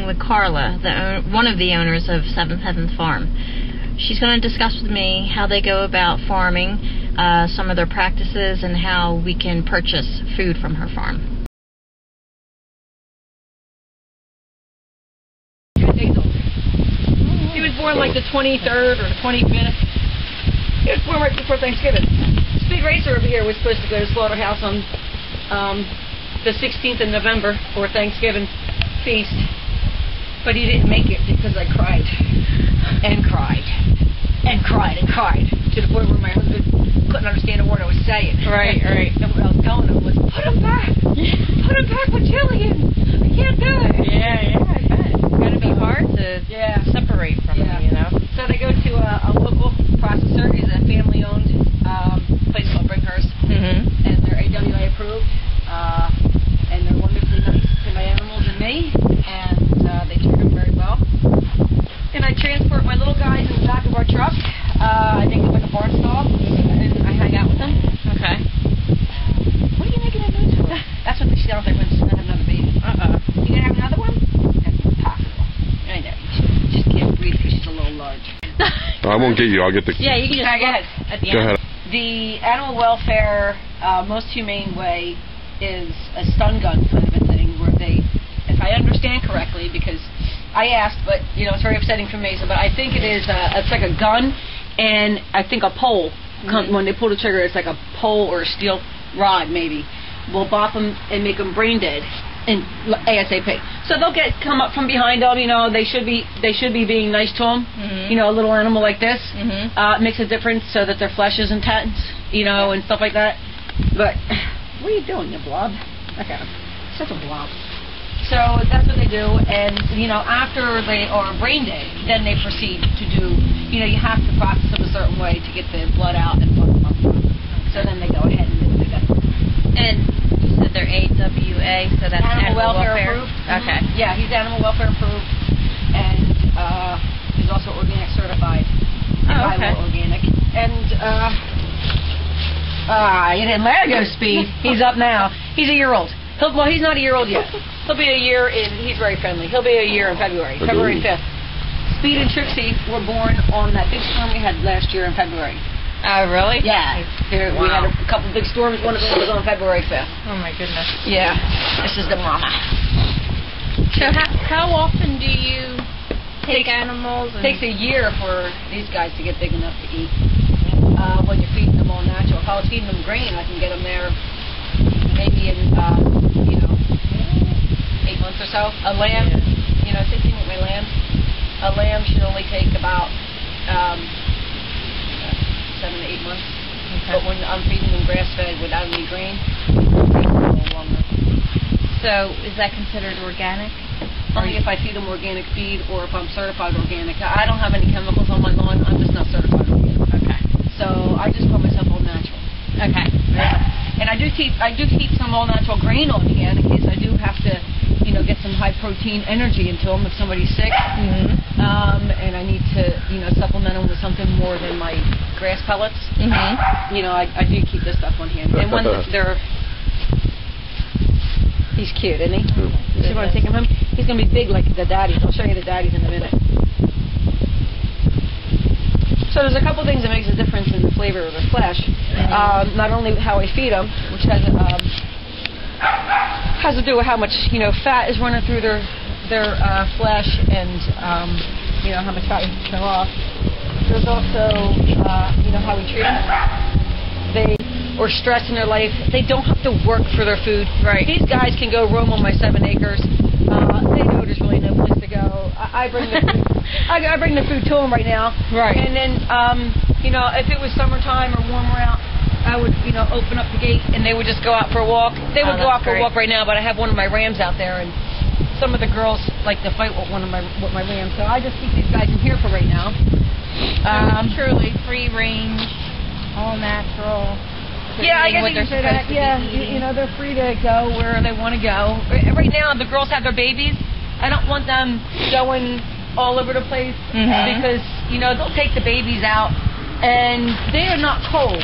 with Carla, one of the owners of 7th Heaven Farm. She's going to discuss with me how they go about farming, some of their practices, and how we can purchase food from her farm. He was born like the 23rd or the 25th. He was born right before Thanksgiving. Speed Racer over here was supposed to go to Slaughterhouse on the 16th of November for Thanksgiving feast, but he didn't make it because I cried and cried and cried and cried to the point where my husband couldn't understand a word I was saying. Right. And what I was telling him was, put him back with Jillian. I can't do it. Yeah, I bet. It's going to be hard to separate from them, you know. So they go to a local processor. He's a family-owned place called Bringhurst, and they're AWA approved, and they're wonderfully nice to my animals and me, and they treat them very well. And I transport my little guys in the back of our truck. I think it's like a barn stall, and I hang out with them. Okay. What are you making that noise for? That's what she sounds like when she's going to have another baby. You going to have another one? That's impossible. I know. She just can't breathe because she's a little large. I won't get you. I'll get the... Yeah, you can just go ahead. At the Go end. ahead. The animal welfare, most humane way is a stun gun kind of a thing where they, if I understand correctly, because I asked, but you know it's very upsetting for Mesa, but I think it is, it's like a gun and I think a pole. When they pull the trigger, it's like a pole or a steel rod maybe. Will bop them and make them brain dead in ASAP. So they'll come up from behind them. You know, they should be being nice to them. You know, a little animal like this makes a difference so that their flesh isn't tense. You know, and stuff like that. But what are you doing, you blob? Okay, such a blob. So that's what they do, and you know, after they are brain dead, then they proceed to do. You know, you have to process them a certain way to get the blood out and pump them up. So then they go ahead and do what they got. And you said they're AWA, so that's animal welfare approved. Okay. Yeah, he's animal welfare approved, and he's also organic certified. Oh, okay. Organic. And you didn't let her go, Speed. He's up now. He's a year old. Well, he's not a year old yet. He'll be a year in. He's very friendly. He'll be a year in February. February 5th. Speed and Trixie were born on that big storm we had last year in February. Oh, really? Yeah. Wow. We had a couple big storms. One of them was on February 5th. Oh, my goodness. Yeah. This is the mama. So how often do you take animals? It takes a year for these guys to get big enough to eat. When you're feeding them all natural. If I was feeding them grain, I can get them there maybe in, 8 months or so. A lamb, you know, 16 with my lamb. A lamb should only take about 7 to 8 months. Okay. But when I'm feeding them grass-fed without any grain, it takes a little longer. So is that considered organic? Only if I feed them organic feed or if I'm certified organic. I don't have any chemicals on my lawn. I'm just not certified organic. Okay. So I just call myself all natural. Okay. And I do keep some all natural grain on hand in case I do have to, you know, get some high protein energy into them if somebody's sick. And I need to, you know, supplement them with something more than my grass pellets. You know, I do keep this stuff on hand. And when he's cute, isn't he? You see what I'm taking him? He's going to be big like the daddies. I'll show you the daddies in a minute. So there's a couple things that makes a difference in the flavor of the flesh. Not only how I feed them, which has to do with how much, you know, fat is running through their flesh and you know, how much fat we can kill off. There's also you know, how we treat them. Or stress in their life. They don't have to work for their food. Right. These guys can go roam on my 7 acres. They know there's really no place to go. I bring the food. I bring the food to them right now. Right. And then, you know, if it was summertime or warmer out, I would, you know, open up the gate and they would just go out for a walk. They would go out for a walk right now, but I have one of my rams out there, and some of the girls like to fight with my rams. So I just keep these guys in here for right now. Truly free range, all natural. Yeah, I guess you can say that. Yeah, you know, they're free to go where they want to go. Right now, the girls have their babies. I don't want them going all over the place because, you know, they'll take the babies out and they are not cold.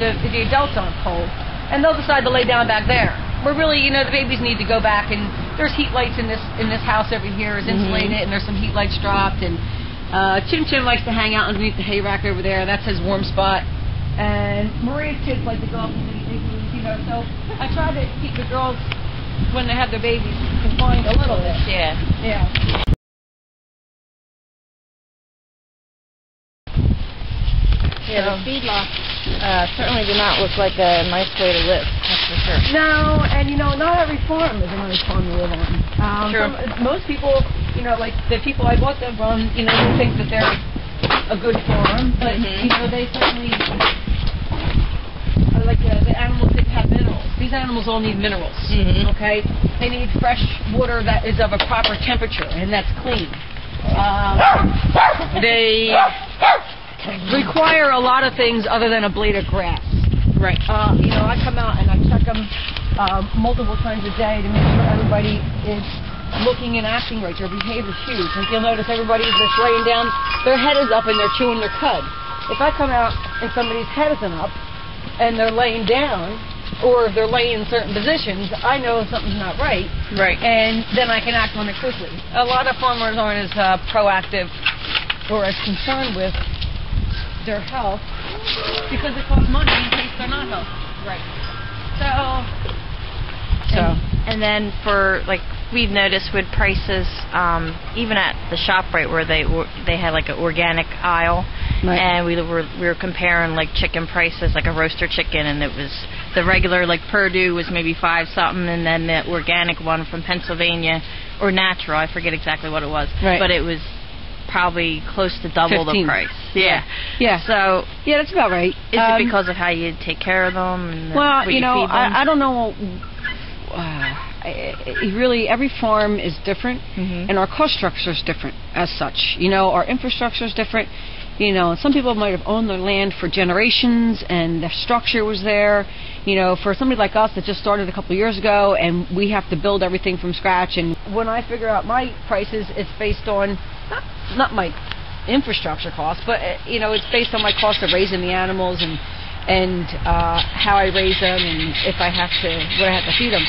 The adults aren't cold. And they'll decide to lay down back there. Where really, you know, the babies need to go back and there's heat lights in this house over here. It's insulated, and there's some heat lights dropped. And Chim likes to hang out underneath the hay rack over there. That's his warm spot. And Maria's kids like to go up into the igloos, you know. So I try to keep the girls, when they have their babies, confined a little bit. Yeah. Yeah. Yeah, the feedlot certainly did not look like a nice way to live, that's for sure. No, and you know, not every farm is a nice farm to live on. True. Most people, you know, like the people I bought them from, you know, they think that they're a good farm, but you know, they certainly like the animals that have minerals. These animals all need minerals. Okay, they need fresh water that is of a proper temperature and that's clean. They require a lot of things other than a blade of grass. Right. You know, I come out and I check them multiple times a day to make sure everybody is looking and acting right. Their behavior is huge. Like you'll notice everybody is just laying down, their head is up and they're chewing their cud. If I come out and somebody's head isn't up and they're laying down, or if they're laying in certain positions, I know something's not right. Right. And then I can act on it quickly. A lot of farmers aren't as proactive or as concerned with their health because it costs money in case they're not healthy. Right. And then for, like, we've noticed with prices, even at the ShopRite where they had like an organic aisle, and we were comparing like chicken prices, like a roaster chicken, and it was the regular like Purdue was maybe $5 something, and then the organic one from Pennsylvania or natural, I forget exactly what it was, but it was probably close to double 15. the price. Yeah. So yeah, that's about right. Is it because of how you take care of them? And well, what you know, feed them? I don't know. Really, every farm is different, and our cost structure is different as such. You know, our infrastructure is different. You know, some people might have owned their land for generations, and the structure was there. You know, for somebody like us that just started a couple of years ago, and we have to build everything from scratch. And when I figure out my prices, it's based on not my infrastructure costs, but you know, it's based on my cost of raising the animals and how I raise them, and if I have to, what I have to feed them.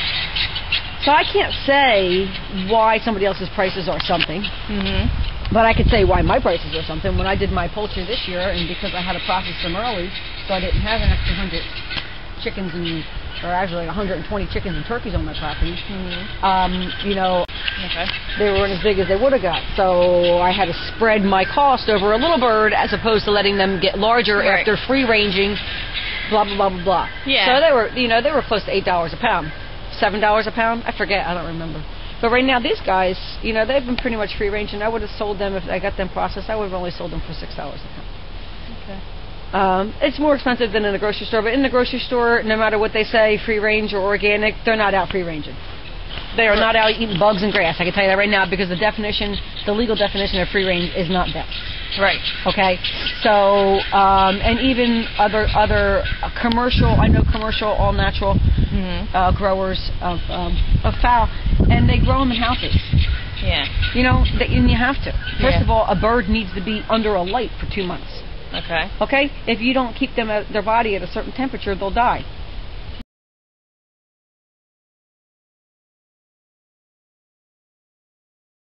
So I can't say why somebody else's prices are something, but I could say why my prices are something. When I did my poultry this year, and because I had to process them early, so I didn't have an extra 100 chickens or actually 120 chickens and turkeys on my property. You know, they weren't as big as they would have got, so I had to spread my cost over a little bird as opposed to letting them get larger after free ranging. Blah blah blah blah blah. Yeah. So they were close to $8 a pound. $7 a pound? I forget. I don't remember. But right now, these guys, you know, they've been pretty much free range, and I would have sold them if I got them processed. I would have only sold them for $6 a pound. Okay. It's more expensive than in the grocery store, but in the grocery store, no matter what they say, free range or organic, they're not out free ranging. They are not out eating bugs and grass. I can tell you that right now, because the legal definition of free range is not that. Right. Okay. So, and even other commercial, I know commercial, all natural growers of fowl, and they grow them in houses. Yeah. You know, and you have to. First of all, a bird needs to be under a light for 2 months. Okay. Okay. If you don't keep them their body at a certain temperature, they'll die.